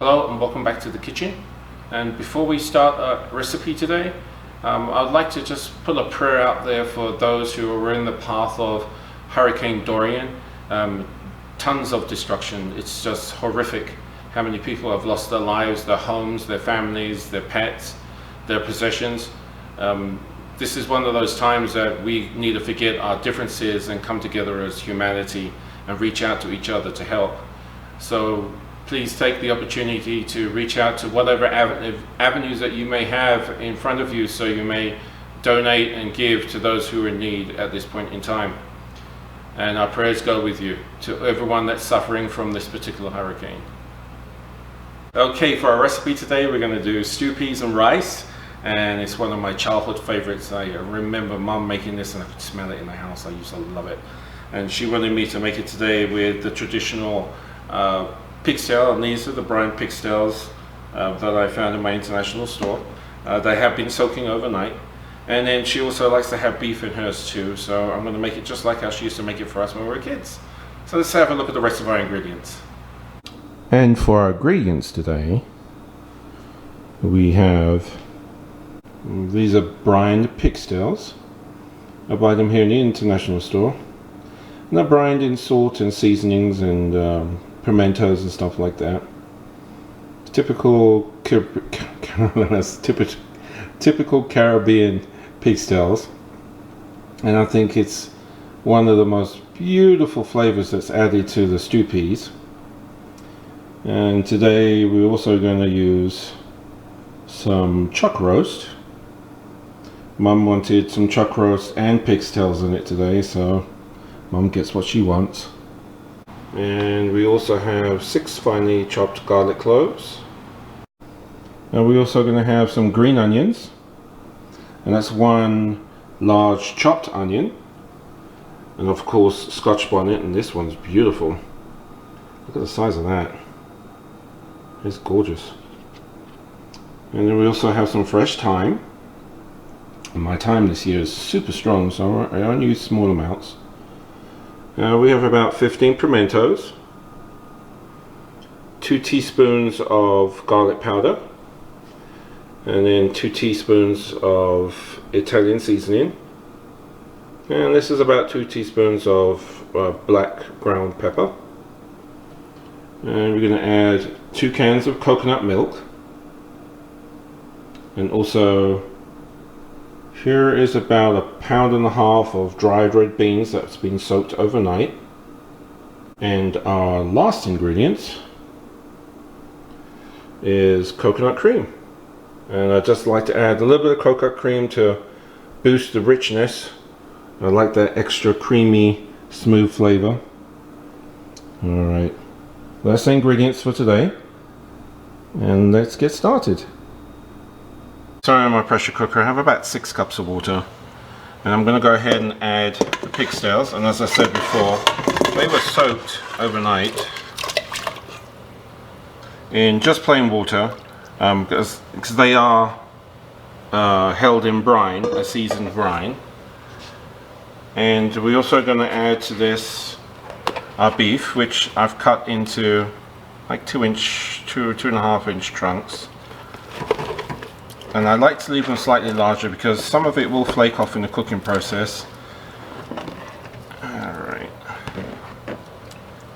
Hello and welcome back to the kitchen. And before we start our recipe today, I'd like to just put a prayer out there for those who are in the path of Hurricane Dorian. Tons of destruction. It's just horrific how many people have lost their lives, their homes, their families, their pets, their possessions. This is one of those times that we need to forget our differences and come together as humanity and reach out to each other to help. So please take the opportunity to reach out to whatever avenues that you may have in front of you, so you may donate and give to those who are in need at this point in time. And our prayers go with you, to everyone that's suffering from this particular hurricane. Okay, for our recipe today, we're going to do stew peas and rice, and it's one of my childhood favorites. I remember Mum making this and I could smell it in the house. I used to love it. And she wanted me to make it today with the traditional pigtail, and these are the brine pigtails that I found in my international store. They have been soaking overnight, and then she also likes to have beef in hers too, so I'm going to make it just like how she used to make it for us when we were kids. So let's have a look at the rest of our ingredients. And for our ingredients today, we have, these are brined pigtails. I buy them here in the international store, and they're brined in salt and seasonings and pimentos and stuff like that. Typical typical Caribbean pigtails, and I think it's one of the most beautiful flavors that's added to the stew peas. And today we're also going to use some chuck roast. Mum wanted some chuck roast and pigtails in it today, so Mum gets what she wants. And we also have 6 finely chopped garlic cloves. And we're also going to have some green onions, and that's 1 large chopped onion, and of course Scotch bonnet, and this one's beautiful. Look at the size of that. It's gorgeous. And then we also have some fresh thyme, and my thyme this year is super strong, so I only use small amounts. We have about 15 pimentos, 2 teaspoons of garlic powder, and then 2 teaspoons of Italian seasoning, and this is about 2 teaspoons of black ground pepper. And we're going to add 2 cans of coconut milk, and also here is about 1.5 pounds of dried red beans that's been soaked overnight. And our last ingredient is coconut cream. And I just like to add a little bit of coconut cream to boost the richness. I like that extra creamy, smooth flavor. Alright, that's the ingredients for today. And let's get started. So in my pressure cooker I have about 6 cups of water, and I'm going to go ahead and add the pigtails. And as I said before, they were soaked overnight in just plain water, because they are held in brine, a seasoned brine. And we're also going to add to this our beef, which I've cut into like 2.5 inch chunks. And I like to leave them slightly larger because some of it will flake off in the cooking process. Alright.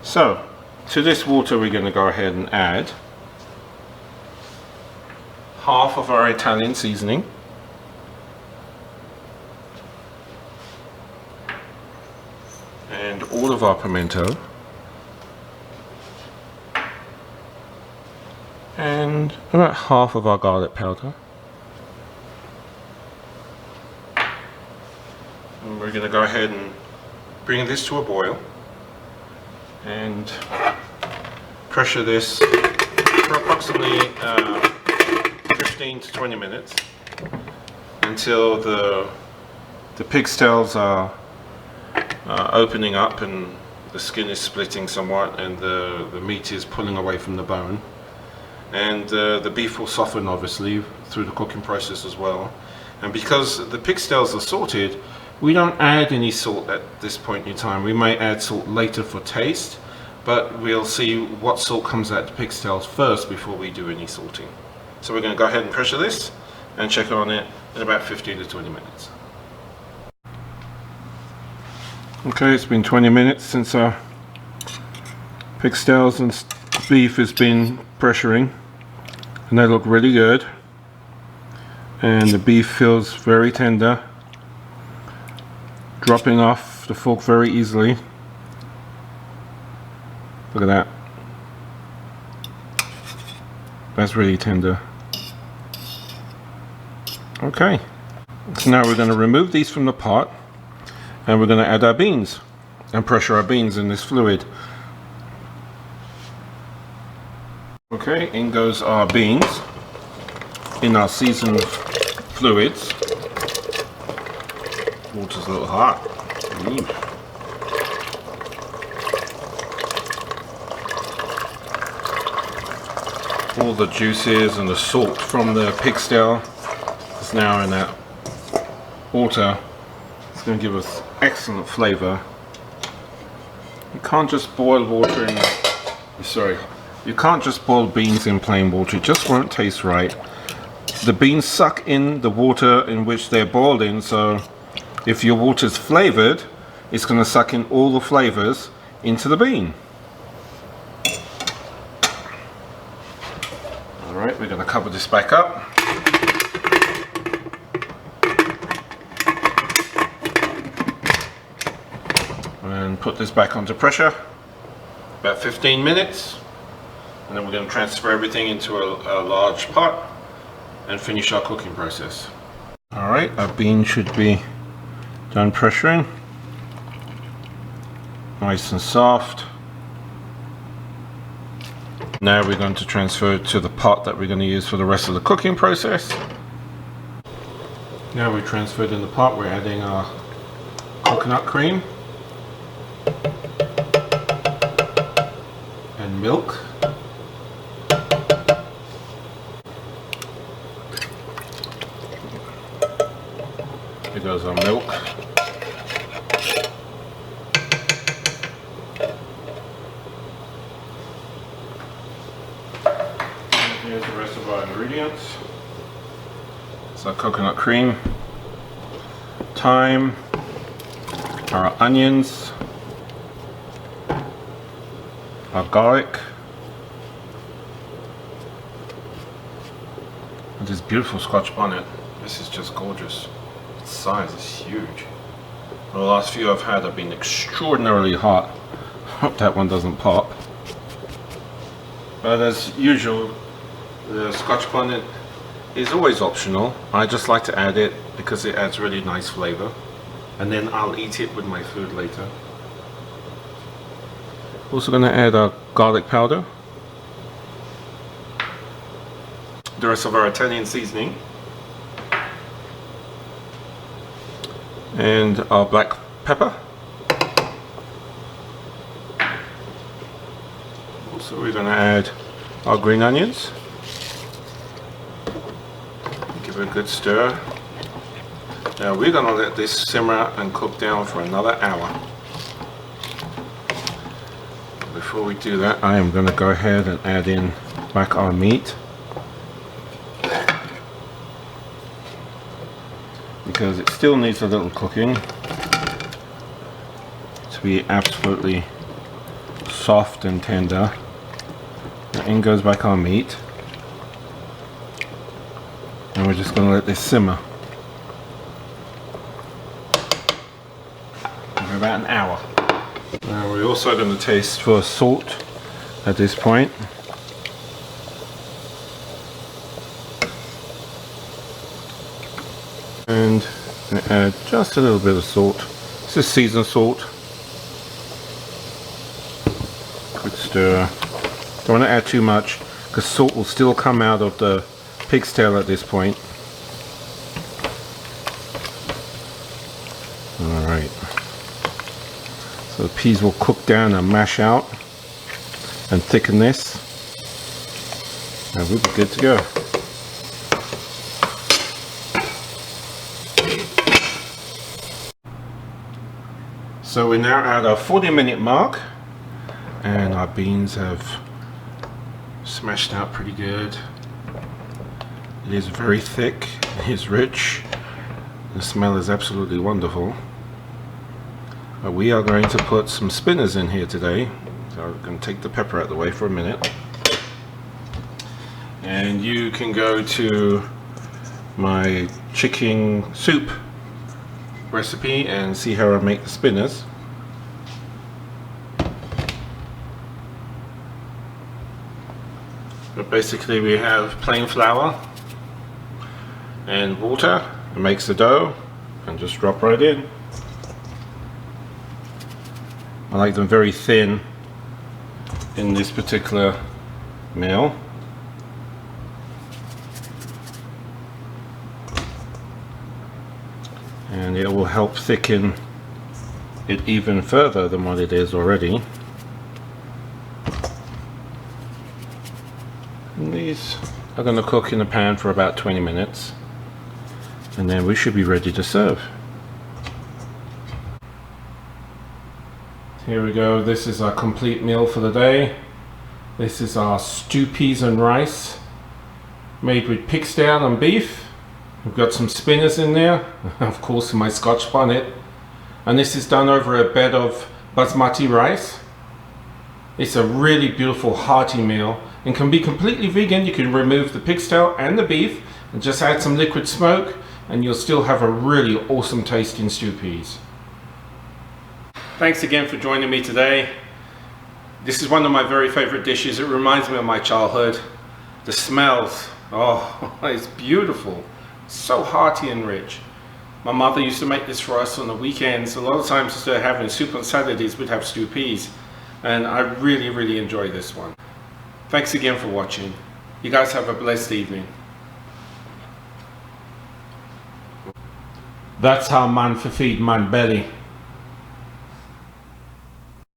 So, to this water we're going to go ahead and add half of our Italian seasoning. And all of our pimento. And about half of our garlic powder. And we're going to go ahead and bring this to a boil and pressure this for approximately 15 to 20 minutes until the pigtails are opening up and the skin is splitting somewhat and the meat is pulling away from the bone. And the beef will soften obviously through the cooking process as well. And because the pigtails are salted, we don't add any salt at this point in time. We may add salt later for taste, but we'll see what salt comes out the pig's tails first before we do any salting. So we're going to go ahead and pressure this and check on it in about 15 to 20 minutes. Okay, it's been 20 minutes since our pig's tails and beef has been pressuring, and they look really good, and the beef feels very tender, dropping off the fork very easily. Look at that. That's really tender. Okay, so now we're going to remove these from the pot, and we're going to add our beans and pressure our beans in this fluid. Okay, in goes our beans in our seasoned fluids. Water's a little hot. Ooh. All the juices and the salt from the pig's tail is now in that water. It's going to give us excellent flavor. You can't just boil water in, you can't just boil beans in plain water. It just won't taste right. The beans suck in the water in which they're boiled in, so if your water's flavored, it's going to suck in all the flavors into the bean. Alright, we're going to cover this back up. And put this back under pressure. About 15 minutes. And then we're going to transfer everything into a large pot and finish our cooking process. Alright, our bean should be done pressuring. Nice and soft. Now we're going to transfer it to the pot that we're going to use for the rest of the cooking process. Now we're transferred in the pot, we're adding our coconut cream and milk. Here goes our milk. Here's the rest of our ingredients. It's our coconut cream, thyme, our onions, our garlic, and this beautiful Scotch bonnet. This is just gorgeous. Its size is huge. The last few I've had have been extraordinarily hot. Hope that one doesn't pop. But as usual, the Scotch bonnet is always optional. I just like to add it because it adds really nice flavor, and then I'll eat it with my food later. Also going to add our garlic powder, the rest of our Italian seasoning, and our black pepper. Also we're going to add our green onions. Give it a good stir. Now we're going to let this simmer and cook down for another hour. Before we do that, I am going to go ahead and add in back our meat, because it still needs a little cooking to be absolutely soft and tender. Now in goes back our meat, and we're just going to let this simmer for about an hour. Now we're also going to taste for salt at this point. And add just a little bit of salt. This is seasoned salt. Good stir. Don't want to add too much because salt will still come out of the pig's tail at this point. Alright. So the peas will cook down and mash out and thicken this. And we'll be good to go. So we're now at our 40-minute mark, and our beans have smashed out pretty good. It is very thick, it is rich, the smell is absolutely wonderful. But we are going to put some spinners in here today, so I'm going to take the pepper out of the way for a minute. And you can go to my chicken soup recipe and see how I make the spinners. But basically we have plain flour and water. It makes the dough and just drop right in. I like them very thin in this particular meal. And it will help thicken it even further than what it is already. And these are going to cook in the pan for about 20 minutes. And then we should be ready to serve. Here we go, this is our complete meal for the day. This is our stew peas and rice made with pig style and beef. We've got some spinners in there, of course my Scotch bonnet. And this is done over a bed of basmati rice. It's a really beautiful hearty meal and can be completely vegan. You can remove the pig style and the beef and just add some liquid smoke and you'll still have a really awesome tasting stew peas. Thanks again for joining me today. This is one of my very favorite dishes. It reminds me of my childhood. The smells, oh, it's beautiful. So hearty and rich. My mother used to make this for us on the weekends. A lot of times instead of having soup on Saturdays, we'd have stew peas. And I really enjoy this one. Thanks again for watching. You guys have a blessed evening. That's how man feed man belly.